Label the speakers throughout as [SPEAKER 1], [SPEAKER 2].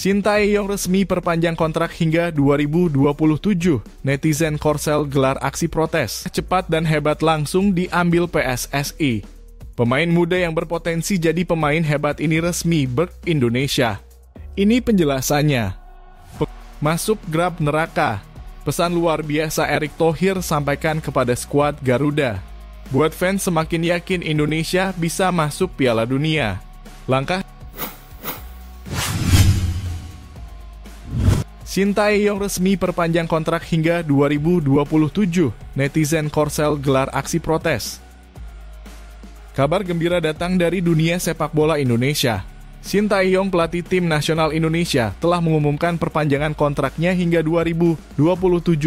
[SPEAKER 1] Sintayong resmi perpanjang kontrak hingga 2027. Netizen Korsel gelar aksi protes. Cepat dan hebat langsung diambil PSSI. Pemain muda yang berpotensi jadi pemain hebat ini resmi ber-Indonesia. Ini penjelasannya. Masuk grab neraka. Pesan luar biasa Erick Thohir sampaikan kepada skuad Garuda. Buat fans semakin yakin Indonesia bisa masuk Piala Dunia. Langkah Sintayong resmi perpanjang kontrak hingga 2027. Netizen Korsel gelar aksi protes. Kabar gembira datang dari dunia sepak bola Indonesia. Sintayong, pelatih tim nasional Indonesia, telah mengumumkan perpanjangan kontraknya hingga 2027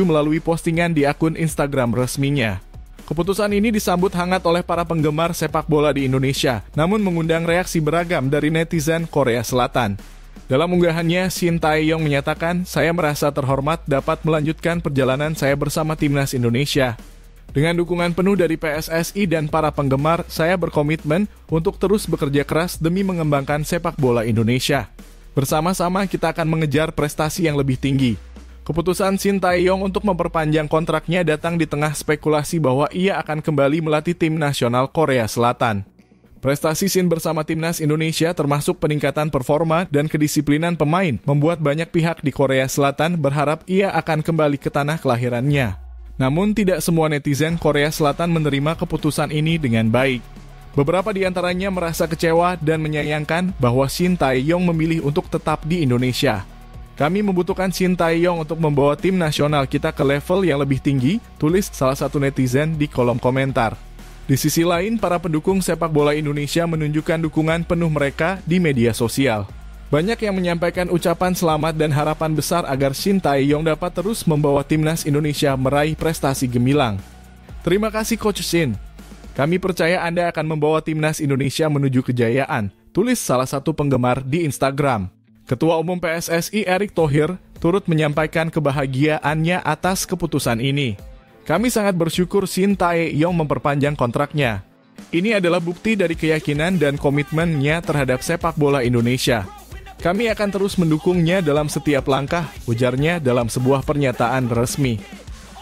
[SPEAKER 1] melalui postingan di akun Instagram resminya. Keputusan ini disambut hangat oleh para penggemar sepak bola di Indonesia, namun mengundang reaksi beragam dari netizen Korea Selatan. Dalam unggahannya, Sintayong menyatakan, "Saya merasa terhormat dapat melanjutkan perjalanan saya bersama Timnas Indonesia. Dengan dukungan penuh dari PSSI dan para penggemar, saya berkomitmen untuk terus bekerja keras demi mengembangkan sepak bola Indonesia. Bersama-sama kita akan mengejar prestasi yang lebih tinggi." Keputusan Sintayong untuk memperpanjang kontraknya datang di tengah spekulasi bahwa ia akan kembali melatih tim nasional Korea Selatan. Prestasi Sin bersama Timnas Indonesia termasuk peningkatan performa dan kedisiplinan pemain membuat banyak pihak di Korea Selatan berharap ia akan kembali ke tanah kelahirannya. Namun tidak semua netizen Korea Selatan menerima keputusan ini dengan baik. Beberapa di antaranya merasa kecewa dan menyayangkan bahwa Sintayong memilih untuk tetap di Indonesia. "Kami membutuhkan Sintayong untuk membawa tim nasional kita ke level yang lebih tinggi," tulis salah satu netizen di kolom komentar. Di sisi lain, para pendukung sepak bola Indonesia menunjukkan dukungan penuh mereka di media sosial. Banyak yang menyampaikan ucapan selamat dan harapan besar agar Sintayong dapat terus membawa Timnas Indonesia meraih prestasi gemilang. "Terima kasih Coach Sin. Kami percaya Anda akan membawa Timnas Indonesia menuju kejayaan," tulis salah satu penggemar di Instagram. Ketua Umum PSSI Erick Thohir turut menyampaikan kebahagiaannya atas keputusan ini. "Kami sangat bersyukur Sintayong memperpanjang kontraknya. Ini adalah bukti dari keyakinan dan komitmennya terhadap sepak bola Indonesia. Kami akan terus mendukungnya dalam setiap langkah," ujarnya dalam sebuah pernyataan resmi.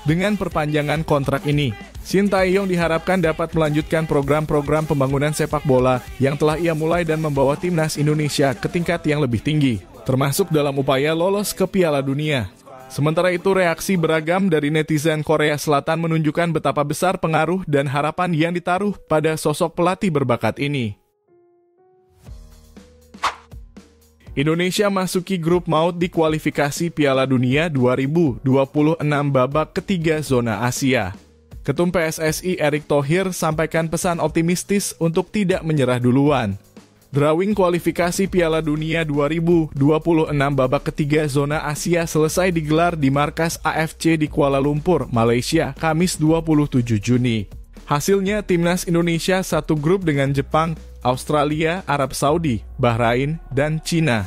[SPEAKER 1] Dengan perpanjangan kontrak ini, Sintayong diharapkan dapat melanjutkan program-program pembangunan sepak bola yang telah ia mulai dan membawa Timnas Indonesia ke tingkat yang lebih tinggi, termasuk dalam upaya lolos ke Piala Dunia. Sementara itu, reaksi beragam dari netizen Korea Selatan menunjukkan betapa besar pengaruh dan harapan yang ditaruh pada sosok pelatih berbakat ini. Indonesia masuki grup maut di kualifikasi Piala Dunia 2026 babak ketiga zona Asia. Ketum PSSI Erick Thohir sampaikan pesan optimistis untuk tidak menyerah duluan. Drawing kualifikasi Piala Dunia 2026 babak ketiga zona Asia selesai digelar di markas AFC di Kuala Lumpur, Malaysia, Kamis 27 Juni. Hasilnya, Timnas Indonesia satu grup dengan Jepang, Australia, Arab Saudi, Bahrain, dan Cina.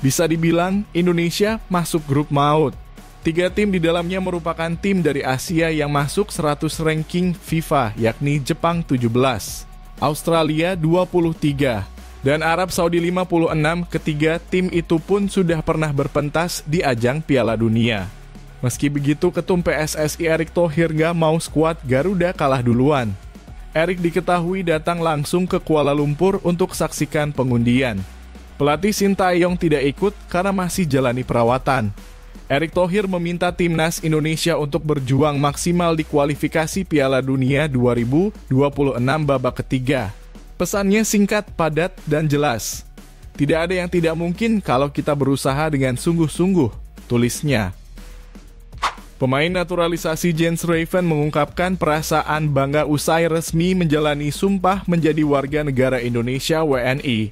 [SPEAKER 1] Bisa dibilang, Indonesia masuk grup maut. 3 tim di dalamnya merupakan tim dari Asia yang masuk 100 ranking FIFA, yakni Jepang 17, Australia 23, dan Arab Saudi 56. Ketiga tim itu pun sudah pernah berpentas di ajang Piala Dunia. Meski begitu, Ketum PSSI Erick Thohir gak mau skuad Garuda kalah duluan. Erick diketahui datang langsung ke Kuala Lumpur untuk saksikan pengundian. Pelatih Sintayong tidak ikut karena masih jalani perawatan. Erick Thohir meminta Timnas Indonesia untuk berjuang maksimal di kualifikasi Piala Dunia 2026 babak ketiga. Pesannya singkat, padat, dan jelas. "Tidak ada yang tidak mungkin kalau kita berusaha dengan sungguh-sungguh," tulisnya. Pemain naturalisasi Jens Raven mengungkapkan perasaan bangga usai resmi menjalani sumpah menjadi warga negara Indonesia (WNI).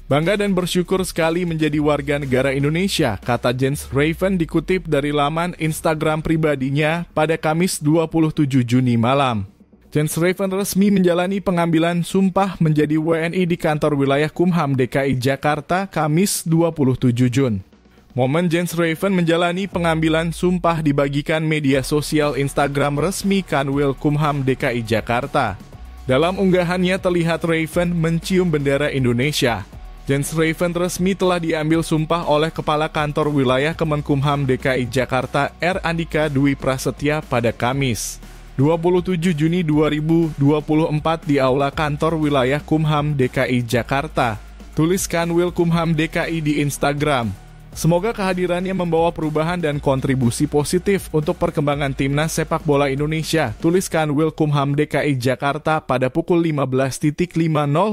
[SPEAKER 1] "Bangga dan bersyukur sekali menjadi warga negara Indonesia," kata Jens Raven dikutip dari laman Instagram pribadinya pada Kamis 27 Juni malam. Jens Raven resmi menjalani pengambilan sumpah menjadi WNI di kantor wilayah Kumham DKI Jakarta Kamis 27 Jun. Momen Jens Raven menjalani pengambilan sumpah dibagikan media sosial Instagram resmi Kanwil Kumham DKI Jakarta. Dalam unggahannya terlihat Raven mencium bendera Indonesia. Jens Raven resmi telah diambil sumpah oleh Kepala Kantor Wilayah Kemenkumham DKI Jakarta R. Andika Dwi Prasetya pada Kamis, 27 Juni 2024 di Aula Kantor Wilayah Kumham DKI Jakarta. Tulis Kanwil Kumham DKI di Instagram. Semoga kehadirannya membawa perubahan dan kontribusi positif untuk perkembangan timnas sepak bola Indonesia. Tulis Kanwil Kumham DKI Jakarta pada pukul 15.50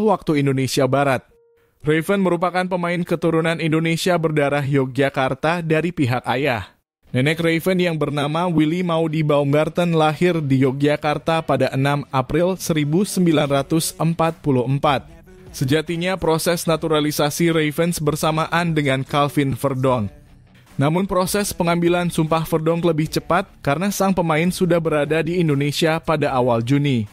[SPEAKER 1] waktu Indonesia Barat. Raven merupakan pemain keturunan Indonesia berdarah Yogyakarta dari pihak ayah. Nenek Raven yang bernama Willy Maudy Baumgarten lahir di Yogyakarta pada 6 April 1944. Sejatinya proses naturalisasi Ravens bersamaan dengan Calvin Verdonk. Namun proses pengambilan sumpah Verdonk lebih cepat karena sang pemain sudah berada di Indonesia pada awal Juni.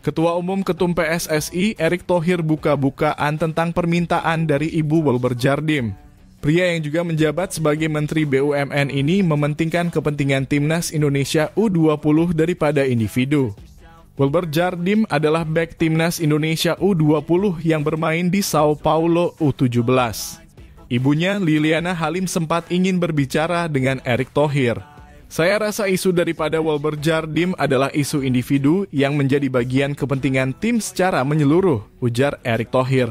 [SPEAKER 1] Ketua Umum Ketum PSSI, Erick Thohir buka-bukaan tentang permintaan dari Ibu Wilber Jardim. Pria yang juga menjabat sebagai Menteri BUMN ini mementingkan kepentingan timnas Indonesia U20 daripada individu. Wilber Jardim adalah bek timnas Indonesia U20 yang bermain di Sao Paulo U17. Ibunya, Liliana Halim, sempat ingin berbicara dengan Erick Thohir. Saya rasa isu daripada Wilber Jardim adalah isu individu yang menjadi bagian kepentingan tim secara menyeluruh, ujar Erick Thohir.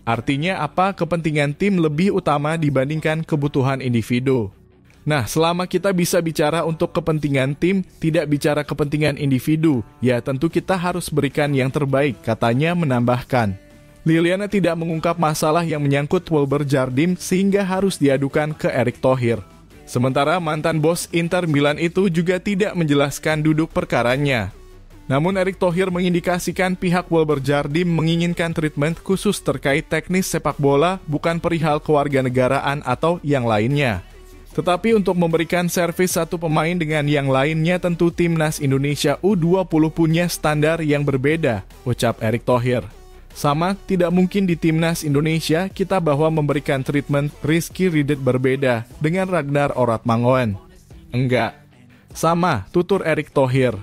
[SPEAKER 1] Artinya apa kepentingan tim lebih utama dibandingkan kebutuhan individu. Nah, selama kita bisa bicara untuk kepentingan tim, tidak bicara kepentingan individu, ya tentu kita harus berikan yang terbaik, katanya menambahkan. Liliana tidak mengungkap masalah yang menyangkut Wilber Jardim sehingga harus diadukan ke Erick Thohir. Sementara mantan bos Inter Milan itu juga tidak menjelaskan duduk perkaranya. Namun Erick Thohir mengindikasikan pihak Wilber Jardim menginginkan treatment khusus terkait teknis sepak bola, bukan perihal kewarganegaraan atau yang lainnya. Tetapi untuk memberikan servis satu pemain dengan yang lainnya tentu timnas Indonesia U20 punya standar yang berbeda, ucap Erick Thohir. Sama, tidak mungkin di timnas Indonesia kita bahwa memberikan treatment Rizky Ridho berbeda dengan Ragnar Oratmangoen. Enggak. Sama, tutur Erick Thohir.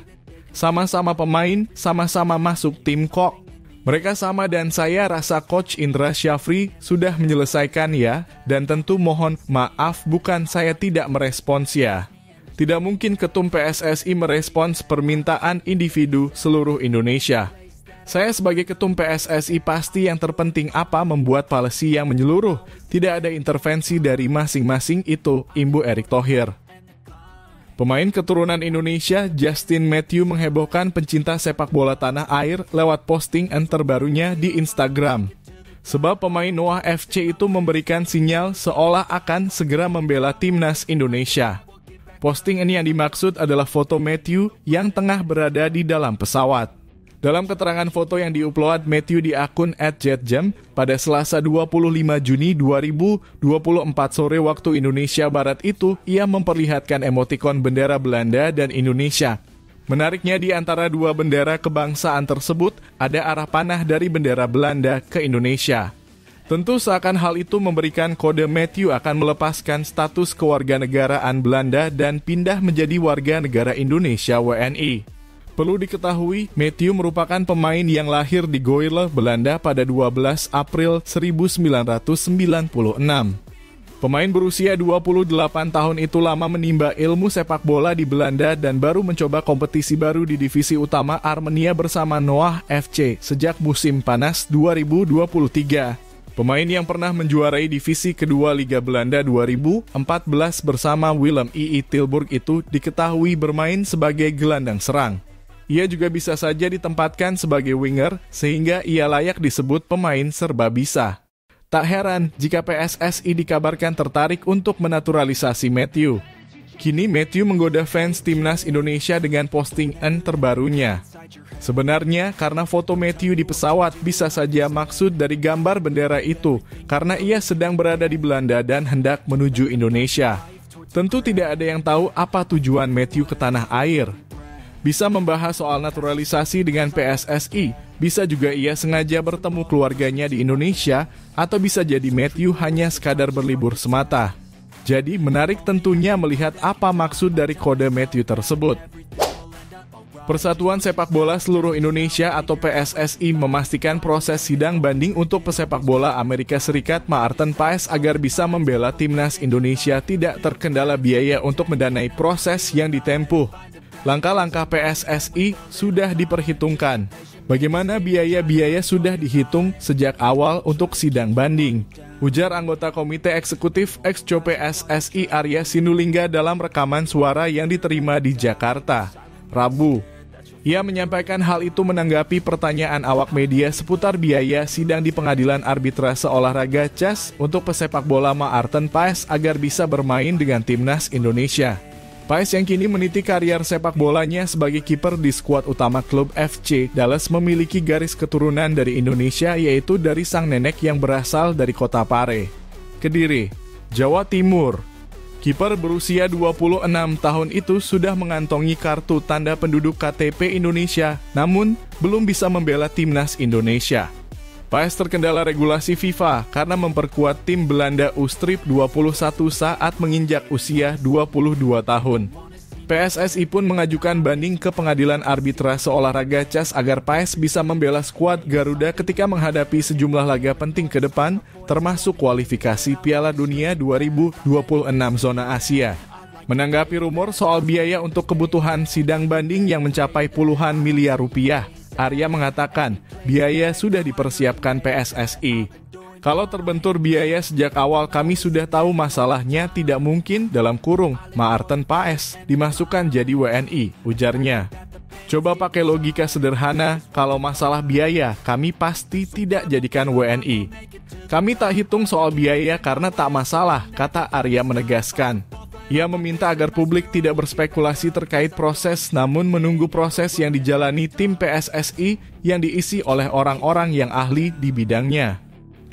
[SPEAKER 1] Sama-sama pemain, sama-sama masuk tim kok. Mereka sama dan saya rasa Coach Indra Syafri sudah menyelesaikan ya, dan tentu mohon maaf bukan saya tidak merespons ya. Tidak mungkin ketum PSSI merespons permintaan individu seluruh Indonesia. Saya sebagai ketum PSSI pasti yang terpenting apa membuat policy yang menyeluruh, tidak ada intervensi dari masing-masing itu, imbu Erick Thohir. Pemain keturunan Indonesia, Justin Matthew menghebohkan pencinta sepak bola tanah air lewat postingan terbarunya di Instagram. Sebab pemain Noah FC itu memberikan sinyal seolah akan segera membela timnas Indonesia. Postingan yang dimaksud adalah foto Matthew yang tengah berada di dalam pesawat. Dalam keterangan foto yang diupload Matthew di akun @jetjam pada Selasa 25 Juni 2024 sore waktu Indonesia Barat itu, ia memperlihatkan emotikon bendera Belanda dan Indonesia. Menariknya di antara dua bendera kebangsaan tersebut, ada arah panah dari bendera Belanda ke Indonesia. Tentu seakan hal itu memberikan kode Matthew akan melepaskan status kewarganegaraan Belanda dan pindah menjadi warga negara Indonesia WNI. Perlu diketahui, Matthew merupakan pemain yang lahir di Goirle, Belanda pada 12 April 1996. Pemain berusia 28 tahun itu lama menimba ilmu sepak bola di Belanda dan baru mencoba kompetisi baru di divisi utama Armenia bersama Noah FC sejak musim panas 2023. Pemain yang pernah menjuarai divisi kedua Liga Belanda 2014 bersama Willem II Tilburg itu diketahui bermain sebagai gelandang serang. Ia juga bisa saja ditempatkan sebagai winger, sehingga ia layak disebut pemain serba bisa. Tak heran jika PSSI dikabarkan tertarik untuk menaturalisasi Matthew. Kini Matthew menggoda fans timnas Indonesia dengan postingan terbarunya. Sebenarnya karena foto Matthew di pesawat bisa saja maksud dari gambar bendera itu, karena ia sedang berada di Belanda dan hendak menuju Indonesia. Tentu tidak ada yang tahu apa tujuan Matthew ke tanah air. Bisa membahas soal naturalisasi dengan PSSI, bisa juga ia sengaja bertemu keluarganya di Indonesia, atau bisa jadi Matthew hanya sekadar berlibur semata. Jadi menarik tentunya melihat apa maksud dari kode Matthew tersebut. Persatuan Sepak Bola Seluruh Indonesia atau PSSI memastikan proses sidang banding untuk pesepak bola Amerika Serikat Maarten Paes agar bisa membela timnas Indonesia tidak terkendala biaya untuk mendanai proses yang ditempuh. Langkah-langkah PSSI sudah diperhitungkan. Bagaimana biaya-biaya sudah dihitung sejak awal untuk sidang banding, ujar anggota Komite Eksekutif Exco PSSI Arya Sinulinga dalam rekaman suara yang diterima di Jakarta, Rabu. Ia menyampaikan hal itu menanggapi pertanyaan awak media seputar biaya sidang di Pengadilan Arbitrase Olahraga CAS untuk pesepak bola Maarten Paes agar bisa bermain dengan timnas Indonesia. Paes yang kini meniti karier sepak bolanya sebagai kiper di skuad utama klub FC Dallas memiliki garis keturunan dari Indonesia, yaitu dari sang nenek yang berasal dari kota Pare, Kediri, Jawa Timur. Kiper berusia 26 tahun itu sudah mengantongi kartu tanda penduduk KTP Indonesia, namun belum bisa membela timnas Indonesia. Paes terkendala regulasi FIFA karena memperkuat tim Belanda U-Strip 21 saat menginjak usia 22 tahun. PSSI pun mengajukan banding ke Pengadilan Arbitrase Olahraga CAS agar Paes bisa membela skuad Garuda ketika menghadapi sejumlah laga penting ke depan, termasuk kualifikasi Piala Dunia 2026 zona Asia. Menanggapi rumor soal biaya untuk kebutuhan sidang banding yang mencapai puluhan miliar rupiah, Arya mengatakan biaya sudah dipersiapkan PSSI. Kalau terbentur biaya sejak awal kami sudah tahu masalahnya tidak mungkin Maarten Paes dimasukkan jadi WNI, ujarnya. Coba pakai logika sederhana, kalau masalah biaya kami pasti tidak jadikan WNI. Kami tak hitung soal biaya karena tak masalah, kata Arya menegaskan. Ia meminta agar publik tidak berspekulasi terkait proses, namun menunggu proses yang dijalani tim PSSI yang diisi oleh orang-orang yang ahli di bidangnya.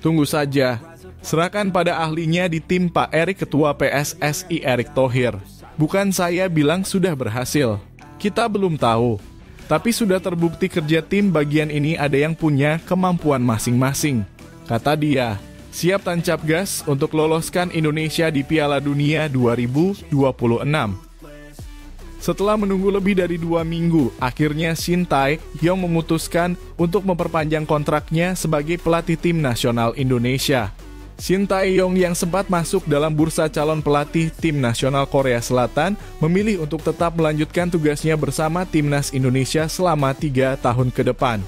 [SPEAKER 1] Tunggu saja, serahkan pada ahlinya di tim Pak Erik, Ketua PSSI Erick Thohir. Bukan saya bilang sudah berhasil, kita belum tahu. Tapi sudah terbukti kerja tim bagian ini ada yang punya kemampuan masing-masing, kata dia. Siap tancap gas untuk loloskan Indonesia di Piala Dunia 2026. Setelah menunggu lebih dari 2 minggu, akhirnya Shin Tae-yong memutuskan untuk memperpanjang kontraknya sebagai pelatih tim nasional Indonesia. Shin Tae-yong yang sempat masuk dalam bursa calon pelatih tim nasional Korea Selatan memilih untuk tetap melanjutkan tugasnya bersama timnas Indonesia selama 3 tahun ke depan.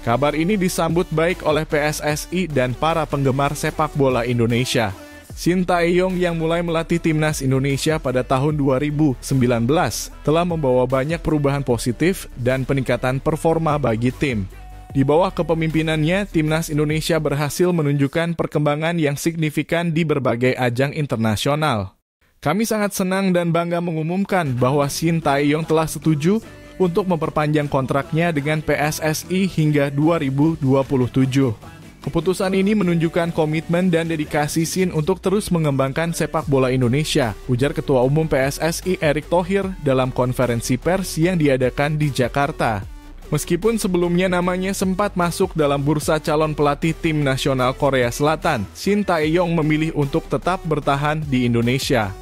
[SPEAKER 1] Kabar ini disambut baik oleh PSSI dan para penggemar sepak bola Indonesia. Shin Tae-yong yang mulai melatih timnas Indonesia pada tahun 2019 telah membawa banyak perubahan positif dan peningkatan performa bagi tim. Di bawah kepemimpinannya, timnas Indonesia berhasil menunjukkan perkembangan yang signifikan di berbagai ajang internasional. Kami sangat senang dan bangga mengumumkan bahwa Shin Tae-yong telah setuju untuk memperpanjang kontraknya dengan PSSI hingga 2027. Keputusan ini menunjukkan komitmen dan dedikasi Shin untuk terus mengembangkan sepak bola Indonesia, ujar Ketua Umum PSSI Erick Thohir dalam konferensi pers yang diadakan di Jakarta. Meskipun sebelumnya namanya sempat masuk dalam bursa calon pelatih tim nasional Korea Selatan, Shin Tae-yong memilih untuk tetap bertahan di Indonesia.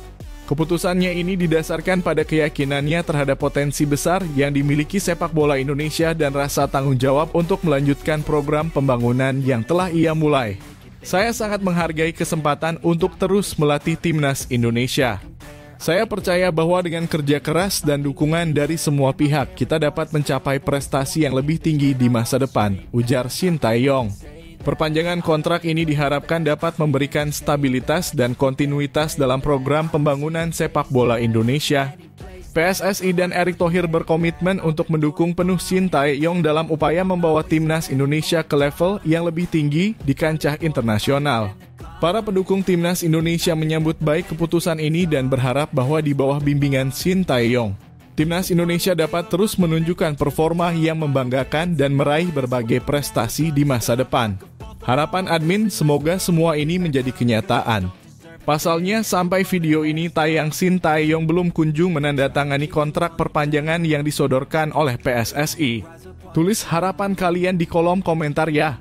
[SPEAKER 1] Keputusannya ini didasarkan pada keyakinannya terhadap potensi besar yang dimiliki sepak bola Indonesia dan rasa tanggung jawab untuk melanjutkan program pembangunan yang telah ia mulai. Saya sangat menghargai kesempatan untuk terus melatih timnas Indonesia. Saya percaya bahwa dengan kerja keras dan dukungan dari semua pihak, kita dapat mencapai prestasi yang lebih tinggi di masa depan, ujar Shin Tae-yong. Perpanjangan kontrak ini diharapkan dapat memberikan stabilitas dan kontinuitas dalam program pembangunan sepak bola Indonesia. PSSI dan Erick Thohir berkomitmen untuk mendukung penuh Shin Tae-yong dalam upaya membawa timnas Indonesia ke level yang lebih tinggi di kancah internasional. Para pendukung timnas Indonesia menyambut baik keputusan ini dan berharap bahwa di bawah bimbingan Shin Tae-yong, timnas Indonesia dapat terus menunjukkan performa yang membanggakan dan meraih berbagai prestasi di masa depan. Harapan admin semoga semua ini menjadi kenyataan. Pasalnya, sampai video ini tayang, Shin Tae-yong belum kunjung menandatangani kontrak perpanjangan yang disodorkan oleh PSSI. Tulis harapan kalian di kolom komentar ya.